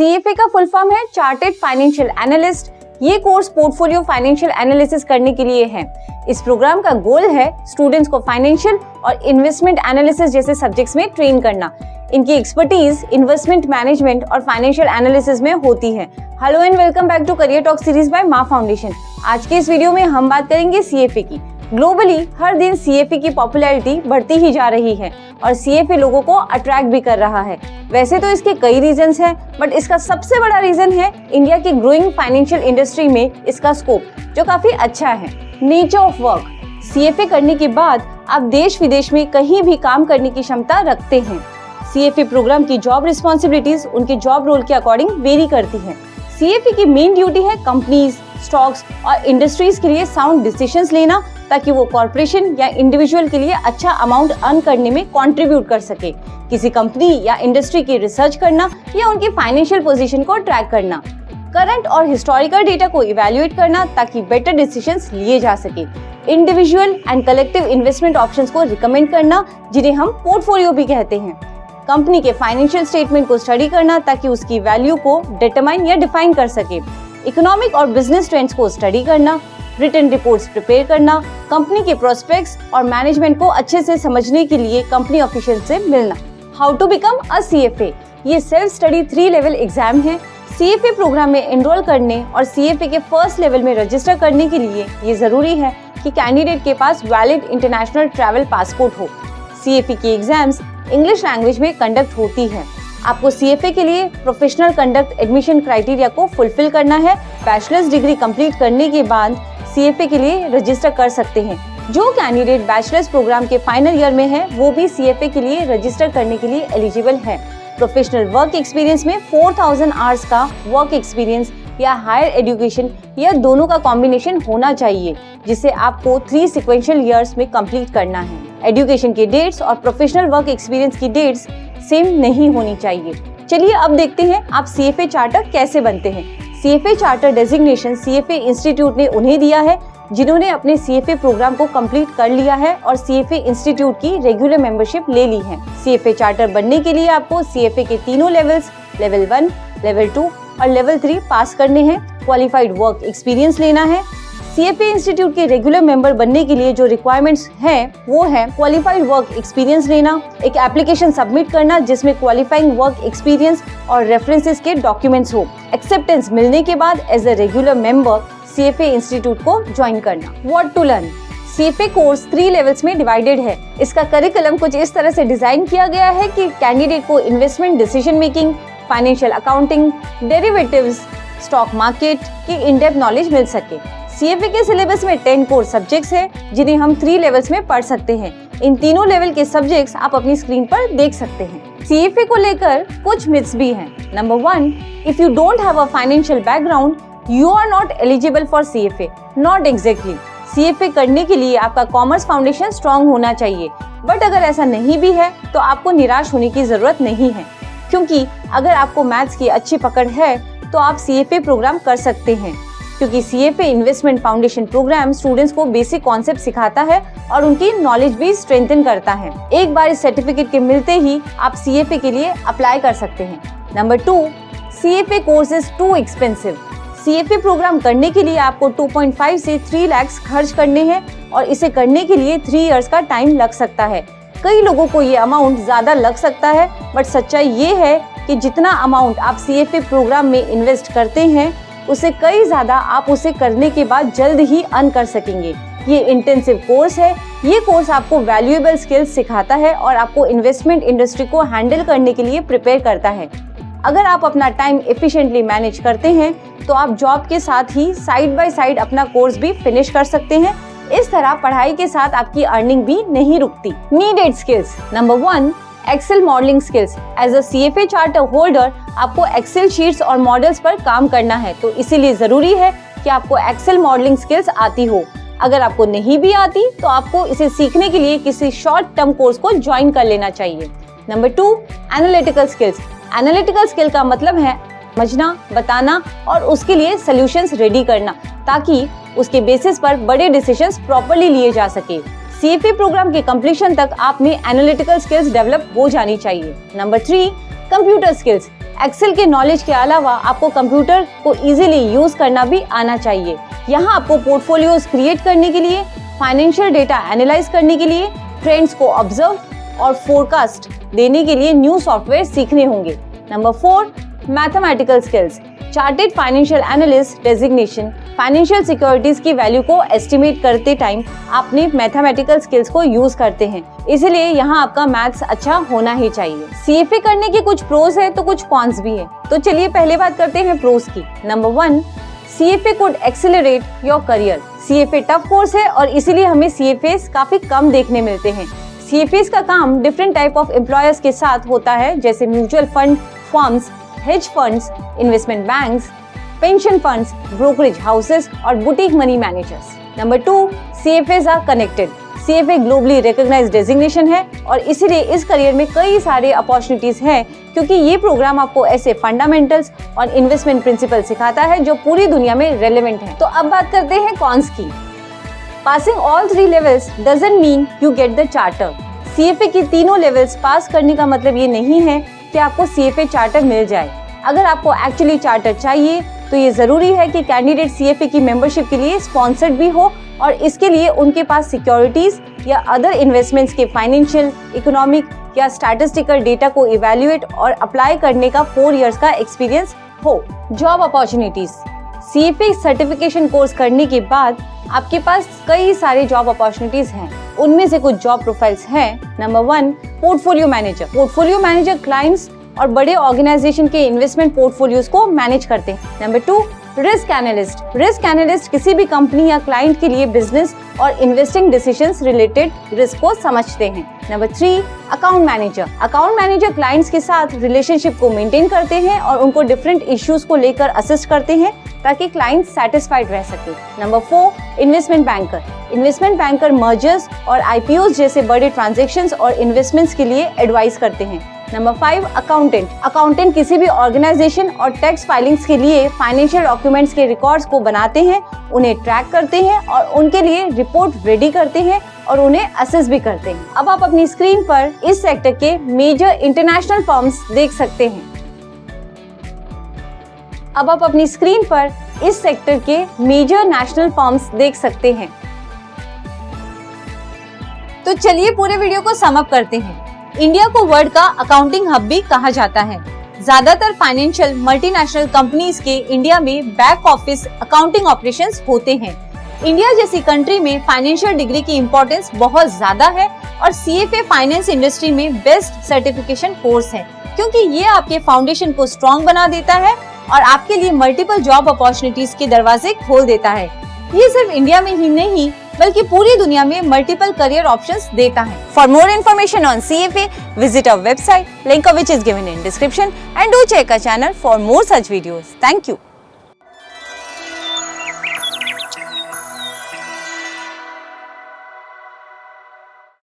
CFA का full form है chartered financial analyst. ये कोर्स पोर्टफोलियो फाइनेंशियल एनालिसिस करने के लिए है। इस प्रोग्राम का गोल है स्टूडेंट्स को फाइनेंशियल और इन्वेस्टमेंट एनालिसिस जैसे सब्जेक्ट्स में ट्रेन करना। इनकी एक्सपर्टीज इन्वेस्टमेंट मैनेजमेंट और फाइनेंशियल एनालिसिस में होती है। Hello and welcome back to career talk series by Maa foundation. आज के इस वीडियो में हम बात करेंगे CFA की। ग्लोबली हर दिन CFA की पॉपुलैरिटी बढ़ती ही जा रही है और CFA लोगों को अट्रैक्ट भी कर रहा है। वैसे तो इसके कई रीजंस हैं, बट इसका सबसे बड़ा रीजन है इंडिया की ग्रोइंग फाइनेंशियल इंडस्ट्री में इसका स्कोप, जो काफी अच्छा है। Nature of work. CFA करने के बाद आप देश विदेश में कहीं भी काम करने की क्षमता रखते हैं। CFA प्रोग्राम की जॉब रिस्पॉन्सिबिलिटीज उनके जॉब रोल के अकॉर्डिंग वेरी करती है। CFA की मेन ड्यूटी है कंपनीज, स्टॉक्स और इंडस्ट्रीज के लिए साउंड डिसीजंस लेना, ताकि वो कॉर्पोरेशन या इंडिविजुअल के लिए अच्छा अमाउंट अर्न करने में कंट्रीब्यूट कर सके। किसी कंपनी या इंडस्ट्री की रिसर्च करना या उनकी फाइनेंशियल पोजीशन को ट्रैक करना, करंट और हिस्टोरिकल डेटा को इवैल्यूएट करना ताकि बेटर डिसीजंस लिए जा सके। Individual and collective investment options को रिकमेंड करना, जिन्हें हम पोर्टफोलियो भी कहते हैं। कंपनी के फाइनेंशियल स्टेटमेंट को स्टडी करना ताकि उसकी वैल्यू को डिटरमाइन या डिफाइन कर सके। इकोनॉमिक और बिजनेस ट्रेंड्स को स्टडी करना, रिटन रिपोर्ट्स प्रिपेयर करना, कंपनी के प्रोस्पेक्ट्स और मैनेजमेंट को अच्छे से समझने के लिए कंपनी ऑफिशियल से मिलना। How to become a CFA। ये सेल्फ स्टडी 3 लेवल एग्जाम है। CFA प्रोग्राम में एनरोल करने और CFA के फर्स्ट लेवल में रजिस्टर करने के लिए ये जरूरी है कि कैंडिडेट के पास वैलिड इंटरनेशनल ट्रैवल पासपोर्ट हो। CFA की एग्जाम्स इंग्लिश लैंग्वेज में कंडक्ट होती है। आपको CFA के लिए प्रोफेशनल कंडक्ट एडमिशन क्राइटेरिया को फुलफिल करना है। बैचलर्स डिग्री कंप्लीट करने के बाद CFA के लिए रजिस्टर कर सकते हैं। जो कैंडिडेट बैचलर्स प्रोग्राम के फाइनल ईयर में है, वो भी CFA के लिए रजिस्टर करने के लिए एलिजिबल है। प्रोफेशनल वर्क एक्सपीरियंस में 4000 आवर्स का वर्क एक्सपीरियंस या हायर एजुकेशन या दोनों का कॉम्बिनेशन होना चाहिए, जिसे आपको 3 सिक्वेंशियल ईयर्स में कंप्लीट करना है। एजुकेशन के डेट्स और प्रोफेशनल वर्क एक्सपीरियंस की डेट्स सेम नहीं होनी चाहिए। चलिए अब देखते हैं आप CFA चार्टर कैसे बनते हैं। CFA charter designation CFA institute ने उन्हें दिया है जिन्होंने अपने CFA प्रोग्राम को कंप्लीट कर लिया है और CFA इंस्टीट्यूट की रेगुलर मेंबरशिप ले ली है। CFA चार्टर बनने के लिए आपको CFA के तीनों लेवल्स, लेवल 1, लेवल 2 और लेवल 3 पास करने हैं। क्वालिफाइड वर्क एक्सपीरियंस लेना है। CFA इंस्टीट्यूट के रेगुलर मेंबर बनने के लिए जो रिक्वायरमेंट्स हैं वो है क्वालिफाइड वर्क एक्सपीरियंस लेना, एक एप्लीकेशन सबमिट करना जिसमें क्वालिफाइंग वर्क एक्सपीरियंस और रेफरेंसेस के डॉक्यूमेंट्स हो। एक्सेप्टेंस मिलने के बाद as a regular member CFA institute को ज्वाइन करना। What to learn. CFA course 3 levels में डिवाइडेड है। इसका करिकुलम कुछ इस तरह से डिजाइन किया गया है कि कैंडिडेट को investment decision making, financial accounting, derivatives, stock market की इन डेप्थ नॉलेज मिल सके। CFA के सिलेबस में 10 कोर सब्जेक्ट्स हैं, जिन्हें हम 3 लेवल्स में पढ़ सकते हैं। इन तीनों लेवल के सब्जेक्ट्स आप अपनी स्क्रीन पर देख सकते हैं। CFA को लेकर कुछ मिथ्स भी हैं। Number 1, if you don't have a financial background you are not eligible for CFA। Not exactly. CFA करने के लिए आपका कॉमर्स फाउंडेशन स्ट्रॉन्ग होना चाहिए, बट अगर ऐसा नहीं भी है तो आपको निराश होने की जरूरत नहीं है, क्योंकि अगर आपको मैथ्स की अच्छी पकड़ है तो आप CFA प्रोग्राम कर सकते हैं, क्योंकि CFA investment foundation program students को बेसिक कॉन्सेप्ट सिखाता है और उनकी नॉलेज भी स्ट्रेंथन करता है। एक बार इस सर्टिफिकेट के मिलते ही आप CFA के लिए अप्लाई कर सकते हैं। Number 2, CFA course is too expensive. CFA program करने के लिए आपको 2.5 से 3 लाख खर्च करने हैं और इसे करने के लिए 3 इयर्स का टाइम लग सकता है। कई लोगों को ये अमाउंट ज्यादा लग सकता है, बट सच्चाई ये है कि जितना अमाउंट आप CFA प्रोग्राम में इन्वेस्ट करते हैं उससे कई ज्यादा आप उसे करने के बाद जल्द ही अर्न कर सकेंगे। ये इंटेंसिव कोर्स है। ये कोर्स आपको वैल्यूएबल स्किल्स सिखाता है और आपको इन्वेस्टमेंट इंडस्ट्री को हैंडल करने के लिए प्रिपेयर करता है। अगर आप अपना टाइम एफिशिएंटली मैनेज करते हैं तो आप जॉब के साथ ही साइड बाय साइड अपना कोर्स भी फिनिश कर सकते हैं। इस तरह पढ़ाई के साथ आपकी अर्निंग भी नहीं रुकती। Needed skills. Number 1, Excel modelling skills. As a CFA charter holder आपको एक्सेल शीट्स और मॉडल्स पर काम करना है, तो इसीलिए जरूरी है कि आपको एक्सेल मॉडलिंग स्किल्स आती हो। अगर आपको नहीं भी आती तो आपको इसे सीखने के लिए किसी शॉर्ट टर्म कोर्स को ज्वाइन कर लेना चाहिए। Number 2, analytical skills. Analytical skill का मतलब है समझना, बताना और उसके लिए सॉल्यूशंस रेडी करना, ताकि उसके बेसिस पर बड़े डिसीजंस प्रॉपर्ली लिए जा सके। CFA प्रोग्राम के कंप्लीशन तक आप में एनालिटिकल स्किल्स डेवलप हो जानी चाहिए। Number 3, computer skills. एक्सेल के नॉलेज के अलावा आपको कंप्यूटर को इजीली यूज करना भी आना चाहिए। यहाँ आपको पोर्टफोलियोज क्रिएट करने के लिए, फाइनेंशियल डेटा एनालाइज करने के लिए, ट्रेंड्स को ऑब्जर्व और फोरकास्ट देने के लिए न्यू सॉफ्टवेयर सीखने होंगे। Number 4, mathematical skills. Chartered financial analyst designation financial securities की वैल्यू को एस्टिमेट करते टाइम अपने मैथमेटिकल स्किल्स को यूज करते हैं, इसलिए यहाँ आपका मैथ्स अच्छा होना ही चाहिए। सीएफए करने के कुछ प्रोज है तो कुछ कॉन्स भी है, तो चलिए पहले बात करते हैं प्रोज की। Number 1, CFA could accelerate your career. CFA tough course है और इसीलिए हमें सीएफए काफी कम देखने मिलते हैं। सीएफए का काम डिफरेंट टाइप ऑफ एम्प्लॉयर्स के साथ होता है, जैसे mutual fund firms, hedge funds, investment banks, pension funds, brokerage houses और boutique money managers. Number 2, CFS are connected. CFA globally recognised designation है और इसीलिए इस करियर में कई सारे अपॉर्चुनिटीज हैं, क्योंकि ये प्रोग्राम आपको ऐसे फंडामेंटल्स और इन्वेस्टमेंट प्रिंसिपल सिखाता है जो पूरी दुनिया में रेलेवेंट है। तो अब बात करते हैं कॉन्स की। Passing all 3 levels doesn't mean you get the charter. CFA की तीनों लेवल्स पास करने का मतलब ये नहीं है कि आपको सीएफए चार्टर मिल जाए। अगर आपको एक्चुअली चार्टर चाहिए तो ये जरूरी है कि कैंडिडेट सीएफए की मेंबरशिप के लिए स्पॉन्सर्ड भी हो और इसके लिए उनके पास सिक्योरिटीज या अदर इन्वेस्टमेंट्स के फाइनेंशियल, इकोनॉमिक या स्टैटिस्टिकल डेटा को इवैल्यूएट और अप्लाई करने का 4 इयर्स का एक्सपीरियंस हो। Job opportunities. CFA certification course करने के बाद आपके पास कई सारे जॉब अपॉर्चुनिटीज हैं। उनमें से कुछ जॉब प्रोफाइल्स हैं। Number 1, portfolio manager. Portfolio manager clients और बड़े ऑर्गेनाइजेशन के इन्वेस्टमेंट पोर्टफोलियोज को मैनेज करते हैं। Number 2, risk analyst. Risk analyst किसी भी कंपनी या क्लाइंट के लिए बिजनेस और इन्वेस्टिंग डिसीजंस रिलेटेड रिस्क को समझते हैं। Number 3, account manager. Account manager clients के साथ रिलेशनशिप को मेंटेन करते हैं और उनको डिफरेंट इश्यूज को लेकर असिस्ट करते हैं ताकि क्लाइंट सेटिस्फाइड रह सके। Number 4, investment banker. Investment banker mergers और आईपीओज जैसे बड़े ट्रांजैक्शंस और इन्वेस्टमेंट्स के लिए एडवाइस करते हैं। Number 5, accountant. अकाउंटेंट किसी भी ऑर्गेनाइजेशन और टैक्स फाइलिंग्स के लिए फाइनेंशियल डॉक्यूमेंट्स के रिकॉर्ड्स को बनाते हैं, उन्हें ट्रैक करते हैं और उनके लिए रिपोर्ट रेडी करते हैं और उन्हें असेस भी करते हैं। अब आप अपनी स्क्रीन पर इस सेक्टर के मेजर इंटरनेशनल फर्म्स देख सकते हैं। अब आप अपनी स्क्रीन पर इस सेक्टर के मेजर नेशनल फर्म्स देख सकते हैं। तो चलिए पूरे वीडियो को सम अप करते हैं। इंडिया को वर्ल्ड का अकाउंटिंग हब भी कहा जाता है। ज्यादातर फाइनेंशियल मल्टीनेशनल कंपनीज के इंडिया में बैक ऑफिस अकाउंटिंग ऑपरेशंस होते हैं। इंडिया जैसी कंट्री में फाइनेंशियल डिग्री की इम्पोर्टेंस बहुत ज्यादा है और सीएफए फाइनेंस इंडस्ट्री में बेस्ट सर्टिफिकेशन कोर्स है, क्योंकि ये आपके फाउंडेशन को स्ट्रॉन्ग बना देता है और आपके लिए मल्टीपल जॉब अपॉर्चुनिटीज के दरवाजे खोल देता है। ये सिर्फ इंडिया में ही नहीं बल्कि पूरी दुनिया में मल्टीपल करियर ऑप्शंस देता है। For more information on CFA, visit our website, link of which is given in description, and do check our channel for more such videos. Thank you.